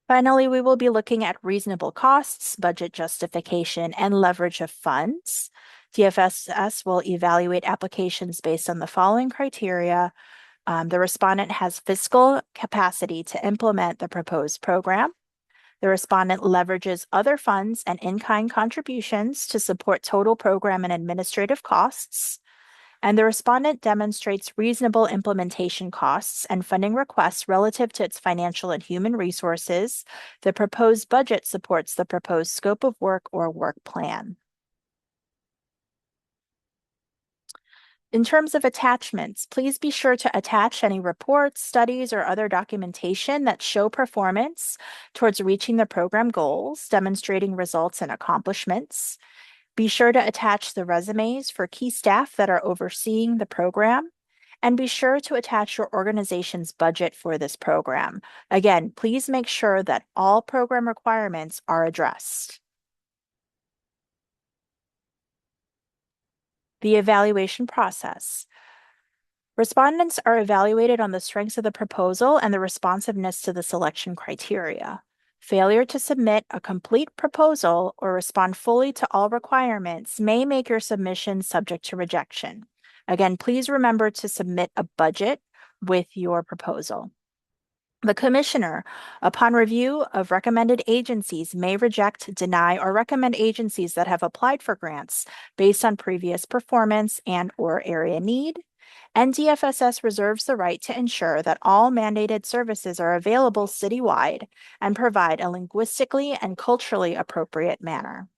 Finally, we will be looking at reasonable costs, budget justification, and leverage of funds. DFSS will evaluate applications based on the following criteria. The respondent has fiscal capacity to implement the proposed program. The respondent leverages other funds and in-kind contributions to support total program and administrative costs. And the respondent demonstrates reasonable implementation costs and funding requests relative to its financial and human resources. The proposed budget supports the proposed scope of work or work plan. In terms of attachments, please be sure to attach any reports, studies, or other documentation that show performance towards reaching the program goals, demonstrating results and accomplishments. Be sure to attach the resumes for key staff that are overseeing the program, and be sure to attach your organization's budget for this program. Again, please make sure that all program requirements are addressed. The evaluation process. Respondents are evaluated on the strengths of the proposal and the responsiveness to the selection criteria. Failure to submit a complete proposal or respond fully to all requirements may make your submission subject to rejection. Again, please remember to submit a budget with your proposal. The Commissioner, upon review of recommended agencies, may reject, deny, or recommend agencies that have applied for grants based on previous performance and/or area need. And DFSS reserves the right to ensure that all mandated services are available citywide and provide a linguistically and culturally appropriate manner.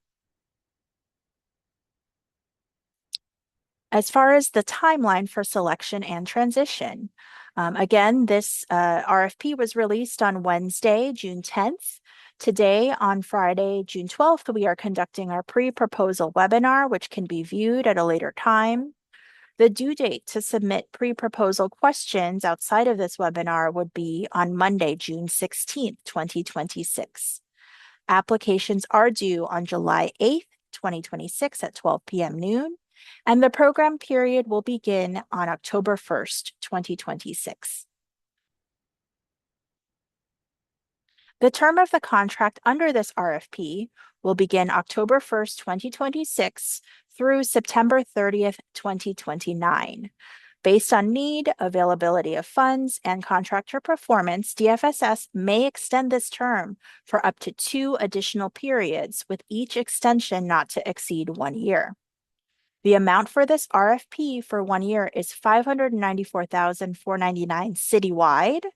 As far as the timeline for selection and transition, again, this RFP was released on Wednesday, June 10th. Today, on Friday, June 12th, we are conducting our pre-proposal webinar, which can be viewed at a later time. The due date to submit pre-proposal questions outside of this webinar would be on Monday, June 16th, 2026. Applications are due on July 8th, 2026 at 12 p.m. noon, and the program period will begin on October 1st, 2026. The term of the contract under this RFP will begin October 1st, 2026 through September 30th, 2029. Based on need, availability of funds, and contractor performance, DFSS may extend this term for up to 2 additional periods, with each extension not to exceed 1 year. The amount for this RFP for 1 year is $594,499 citywide,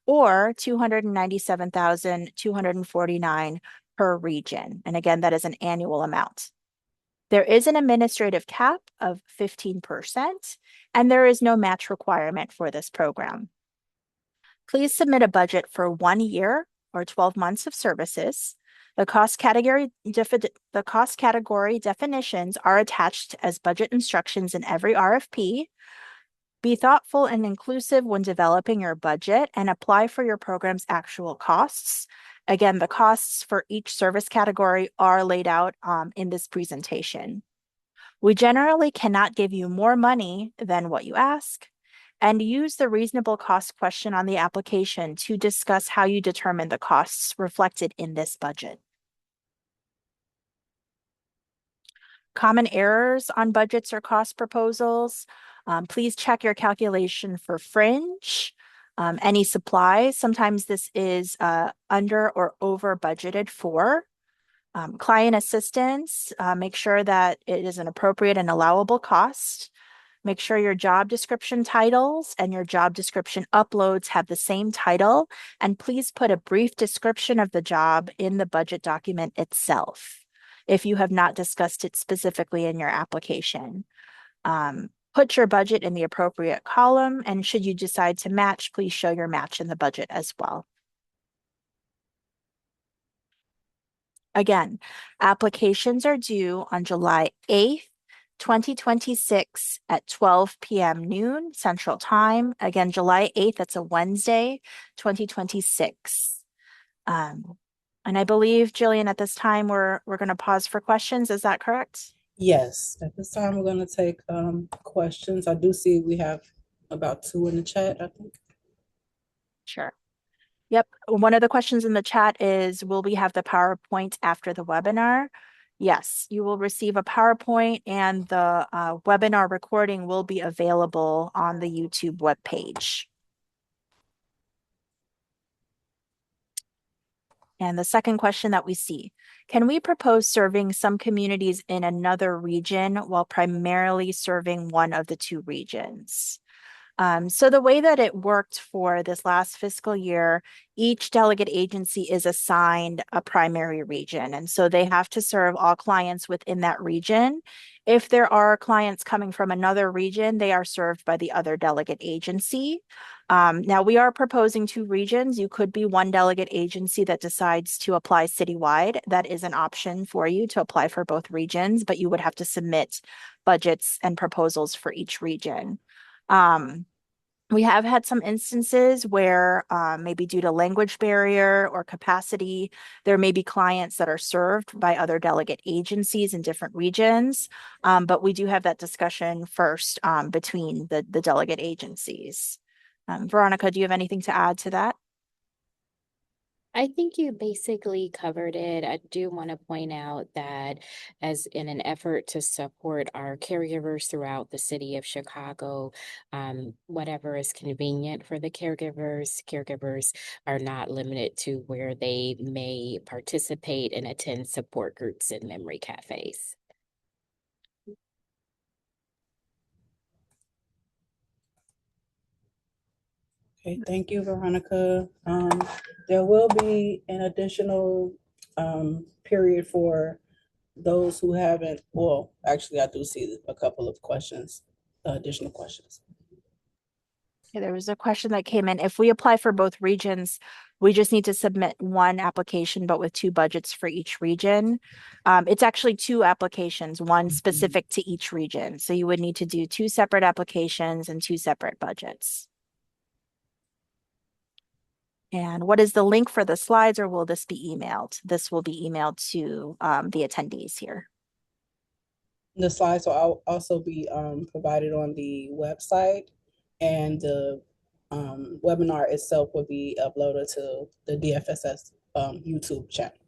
or $297,249 per region. And again, that is an annual amount. There is an administrative cap of 15%, and there is no match requirement for this program. Please submit a budget for 1 year or 12 months of services. The cost category definitions are attached as budget instructions in every RFP. Be thoughtful and inclusive when developing your budget and apply for your program's actual costs. Again, the costs for each service category are laid out in this presentation. We generally cannot give you more money than what you ask, and use the reasonable cost question on the application to discuss how you determine the costs reflected in this budget. Common errors on budgets or cost proposals. Please check your calculation for fringe. Any supplies, sometimes this is under or over budgeted for. Client assistance, make sure that it is an appropriate and allowable cost. Make sure your job description titles and your job description uploads have the same title, and please put a brief description of the job in the budget document itself if you have not discussed it specifically in your application. Put your budget in the appropriate column, and should you decide to match, please show your match in the budget as well. Again, applications are due on July 8th, 2026 at 12 p.m. noon Central Time. Again, July 8th, that's a Wednesday, 2026. And I believe, Jillian, at this time, we're going to pause for questions. Is that correct? Yes, at this time, we're going to take questions. I do see we have about 2 in the chat, I think. Sure. Yep. One of the questions in the chat is, will we have the PowerPoint after the webinar? Yes, you will receive a PowerPoint, and the webinar recording will be available on the YouTube webpage. And the second question that we see, can we propose serving some communities in another region while primarily serving one of the 2 regions? So the way that it worked for this last fiscal year, each delegate agency is assigned a primary region. And so they have to serve all clients within that region. If there are clients coming from another region, they are served by the other delegate agency. Now we are proposing 2 regions. You could be one delegate agency that decides to apply citywide. That is an option for you to apply for both regions, but you would have to submit budgets and proposals for each region. We have had some instances where maybe due to language barrier or capacity, there may be clients that are served by other delegate agencies in different regions, but we do have that discussion first between the delegate agencies. Veronica, do you have anything to add to that? I think you basically covered it. I do want to point out that as in an effort to support our caregivers throughout the city of Chicago, whatever is convenient for the caregivers are not limited to where they may participate and attend support groups and memory cafes. Okay, thank you, Veronica. There will be an additional period for those who haven't, well, actually, I do see a couple of questions, additional questions. Okay, there was a question that came in. If we apply for both regions, we just need to submit one application, but with two budgets for each region. It's actually two applications, one specific to each region. So you would need to do two separate applications and two separate budgets. And what is the link for the slides, or will this be emailed? This will be emailed to the attendees here. The slides will also be provided on the website, and the webinar itself will be uploaded to the DFSS YouTube channel.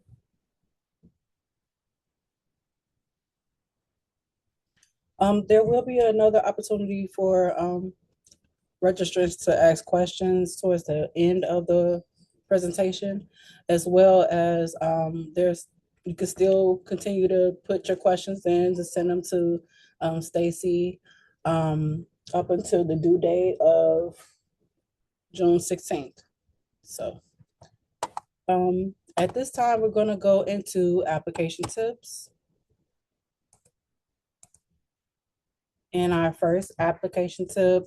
There will be another opportunity for registrants to ask questions towards the end of the presentation, as well as you can still continue to put your questions in to send them to Stacy up until the due date of June 16th. So at this time, we're going to go into application tips. And our first application tip,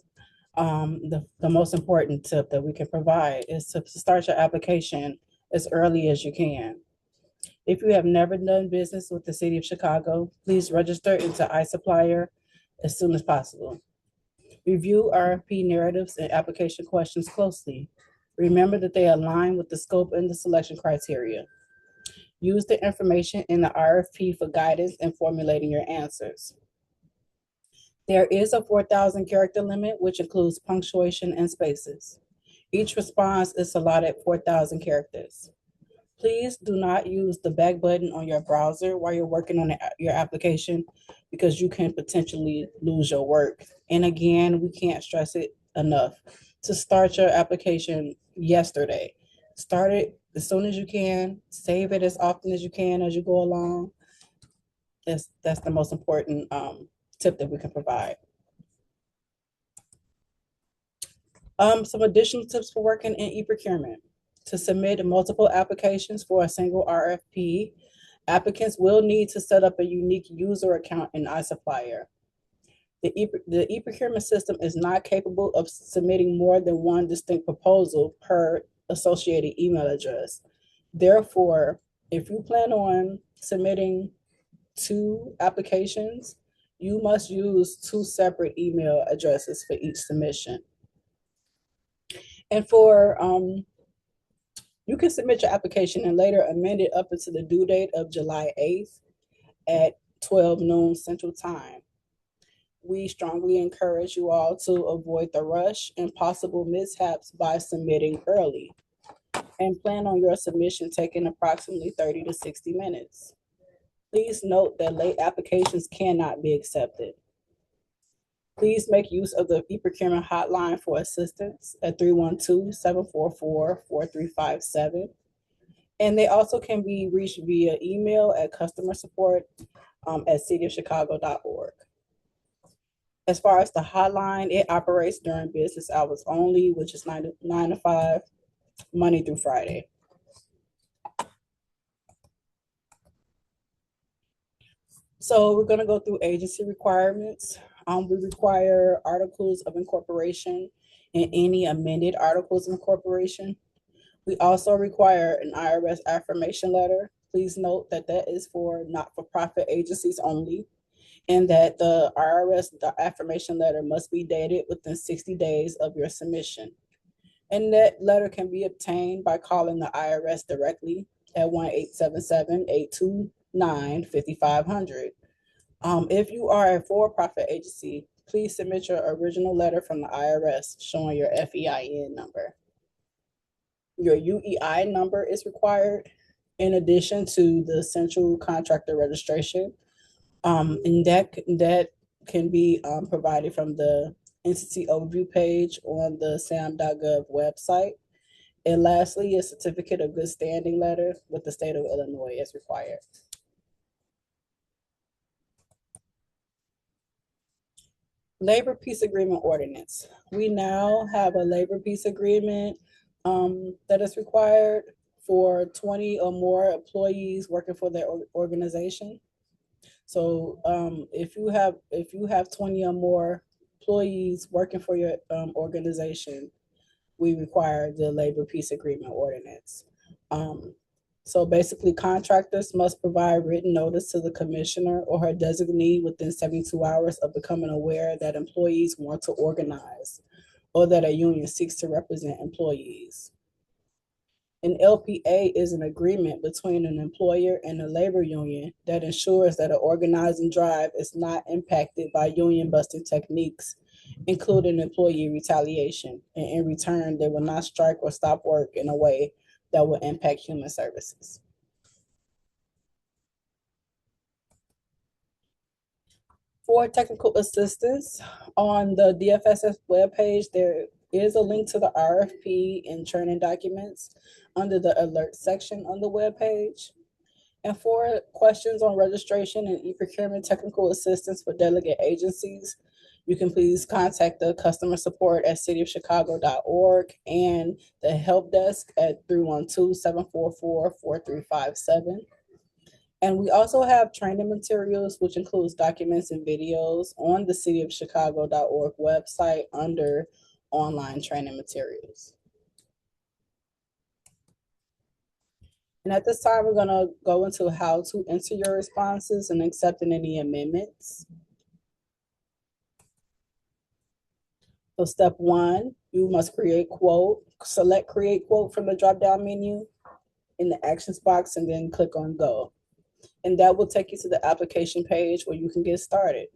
the most important tip that we can provide is to start your application as early as you can. If you have never done business with the City of Chicago, please register into iSupplier as soon as possible. Review RFP narratives and application questions closely. Remember that they align with the scope and the selection criteria. Use the information in the RFP for guidance in formulating your answers. There is a 4,000 character limit, which includes punctuation and spaces. Each response is allotted 4,000 characters. Please do not use the back button on your browser while you're working on your application, because you can potentially lose your work. And again, we can't stress it enough to start your application yesterday. Start it as soon as you can, save it as often as you can as you go along. That's the most important tip that we can provide. Some additional tips for working in e-procurement. To submit multiple applications for a single RFP, applicants will need to set up a unique user account in iSupplier. The e-procurement system is not capable of submitting more than one distinct proposal per associated email address. Therefore, if you plan on submitting 2 applications, you must use 2 separate email addresses for each submission. And you can submit your application and later amend it up until the due date of July 8th at 12 noon Central Time. We strongly encourage you all to avoid the rush and possible mishaps by submitting early, and plan on your submission taking approximately 30 to 60 minutes. Please note that late applications cannot be accepted. Please make use of the e-procurement hotline for assistance at 312-744-4357. And they also can be reached via email at customersupport@cityofchicago.org. As far as the hotline, it operates during business hours only, which is 9 to 5, Monday through Friday. So we're going to go through agency requirements. We require articles of incorporation and any amended articles of incorporation. We also require an IRS affirmation letter. Please note that that is for not-for-profit agencies only, and that the IRS affirmation letter must be dated within 60 days of your submission. And that letter can be obtained by calling the IRS directly at 1-877-829-5500. If you are a for-profit agency, please submit your original letter from the IRS showing your FEIN number. Your UEI number is required in addition to the central contractor registration. And that can be provided from the entity overview page on the sam.gov website. And lastly, a certificate of good standing letter with the state of Illinois is required. Labor peace agreement ordinance. We now have a labor peace agreement that is required for 20 or more employees working for their organization. So if you have 20 or more employees working for your organization, we require the labor peace agreement ordinance. So basically, contractors must provide written notice to the commissioner or her designee within 72 hours of becoming aware that employees want to organize or that a union seeks to represent employees. An LPA is an agreement between an employer and a labor union that ensures that an organizing drive is not impacted by union busting techniques, including employee retaliation. And in return, they will not strike or stop work in a way that will impact human services. For technical assistance, on the DFSS webpage, there is a link to the RFP and training documents under the alert section on the webpage. And for questions on registration and e-procurement technical assistance for delegate agencies, you can please contact the customer support at cityofchicago.org and the help desk at 312-744-4357. And we also have training materials, which includes documents and videos on the cityofchicago.org website under online training materials. And at this time, we're going to go into how to enter your responses and accepting any amendments. So step one, you must create quote. Select create quote from the drop-down menu in the actions box and then click on go. And that will take you to the application page where you can get started.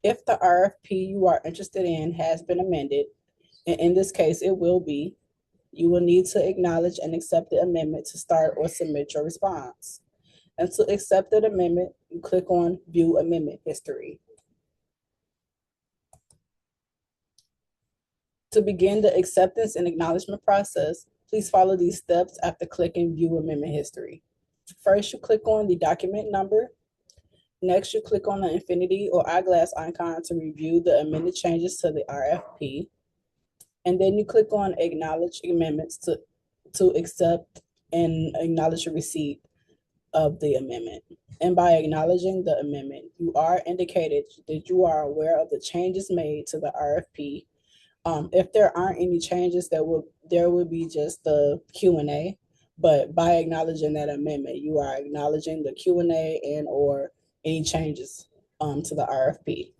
If the RFP you are interested in has been amended, and in this case it will be, you will need to acknowledge and accept the amendment to start or submit your response. And to accept that amendment, you click on View Amendment History. To begin the acceptance and acknowledgement process, please follow these steps after clicking View Amendment History. First, you click on the document number. Next, you click on the infinity or eyeglass icon to review the amended changes to the RFP. And then you click on Acknowledge Amendments to accept and acknowledge your receipt of the amendment. And by acknowledging the amendment, you are indicated that you are aware of the changes made to the RFP. If there aren't any changes, there will be just the Q&A. But by acknowledging that amendment, you are acknowledging the Q&A and or any changes to the RFP.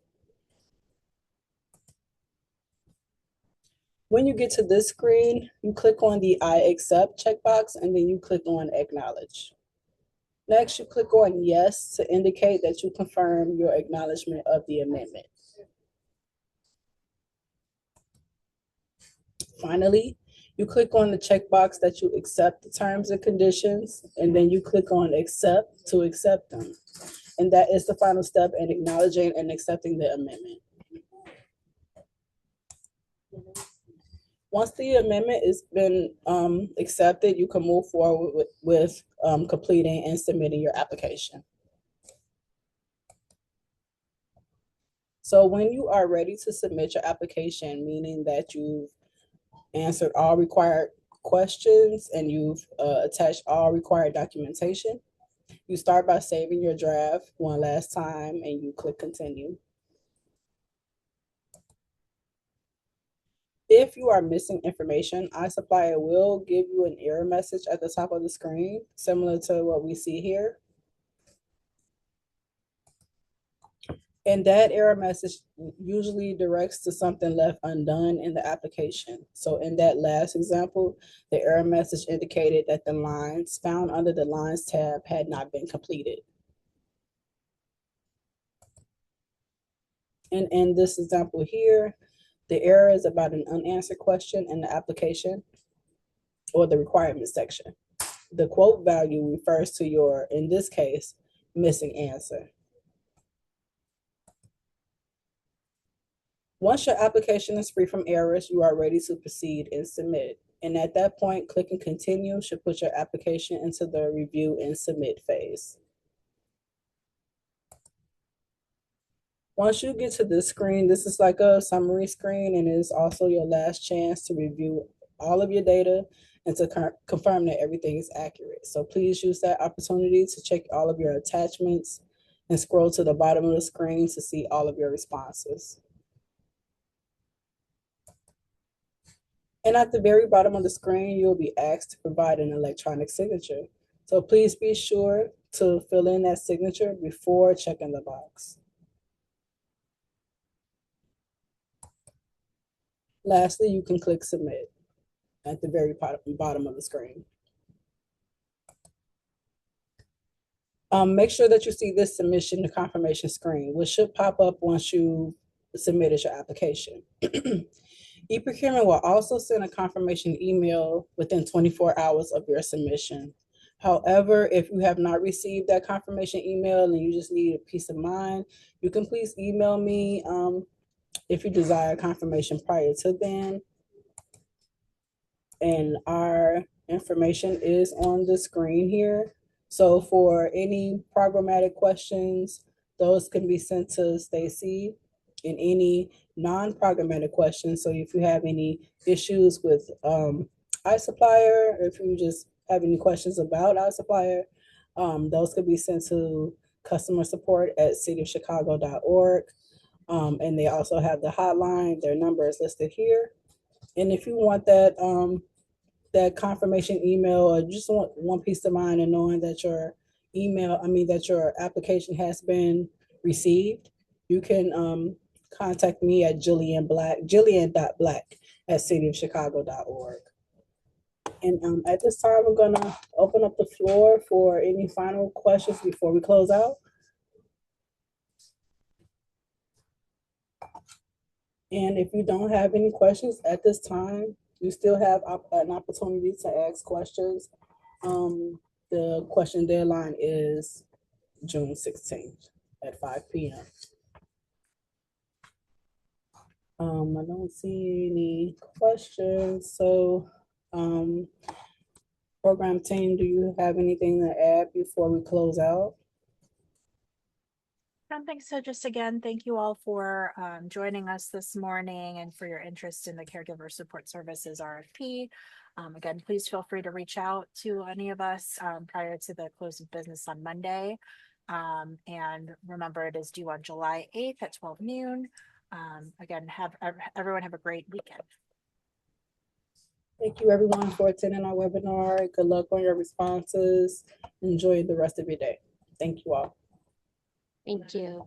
When you get to this screen, you click on the I accept checkbox and then you click on acknowledge. Next, you click on yes to indicate that you confirm your acknowledgement of the amendment. Finally, you click on the checkbox that you accept the terms and conditions, and then you click on accept to accept them. And that is the final step in acknowledging and accepting the amendment. Once the amendment has been accepted, you can move forward with completing and submitting your application. So when you are ready to submit your application, meaning that you've answered all required questions and you've attached all required documentation, you start by saving your draft one last time and you click continue. If you are missing information, iSupplier will give you an error message at the top of the screen, similar to what we see here. And that error message usually directs to something left undone in the application. So in that last example, the error message indicated that the lines found under the Lines tab had not been completed. And in this example here, the error is about an unanswered question in the application, or the requirements section. The quote value refers to your, in this case, missing answer. Once your application is free from errors, you are ready to proceed and submit. And at that point, clicking continue should put your application into the review and submit phase. Once you get to this screen, this is like a summary screen, and it is also your last chance to review all of your data and to confirm that everything is accurate. So please use that opportunity to check all of your attachments and scroll to the bottom of the screen to see all of your responses. And at the very bottom of the screen, you'll be asked to provide an electronic signature. So please be sure to fill in that signature before checking the box. Lastly, you can click submit at the very bottom of the screen. Make sure that you see this submission to confirmation screen, which should pop up once you submitted your application. eProcurement will also send a confirmation email within 24 hours of your submission. However, if you have not received that confirmation email and you just need a peace of mind, you can please email me if you desire confirmation prior to then. And our information is on the screen here. So for any programmatic questions, those can be sent to Stacy. And any non-programmatic questions, so if you have any issues with iSupplier, or if you just have any questions about iSupplier, those could be sent to customer support at cityofchicago.org. And they also have the hotline. Their number is listed here. And if you want that that confirmation email, or just want one peace of mind and knowing that your that your application has been received, you can contact me at jillian.black@cityofchicago.org. And at this time, I'm gonna open up the floor for any final questions before we close out. And if you don't have any questions at this time, you still have an opportunity to ask questions. The question deadline is June 16th at 5 p.m. I don't see any questions. So, program team, do you have anything to add before we close out? I don't think so. Just again, thank you all for joining us this morning and for your interest in the Caregiver Support Services RFP. Again, please feel free to reach out to any of us prior to the close of business on Monday. And remember, it is due on July 8th at 12 noon. Again, everyone have a great weekend. Thank you everyone for attending our webinar. Good luck on your responses. Enjoy the rest of your day. Thank you all. Thank you.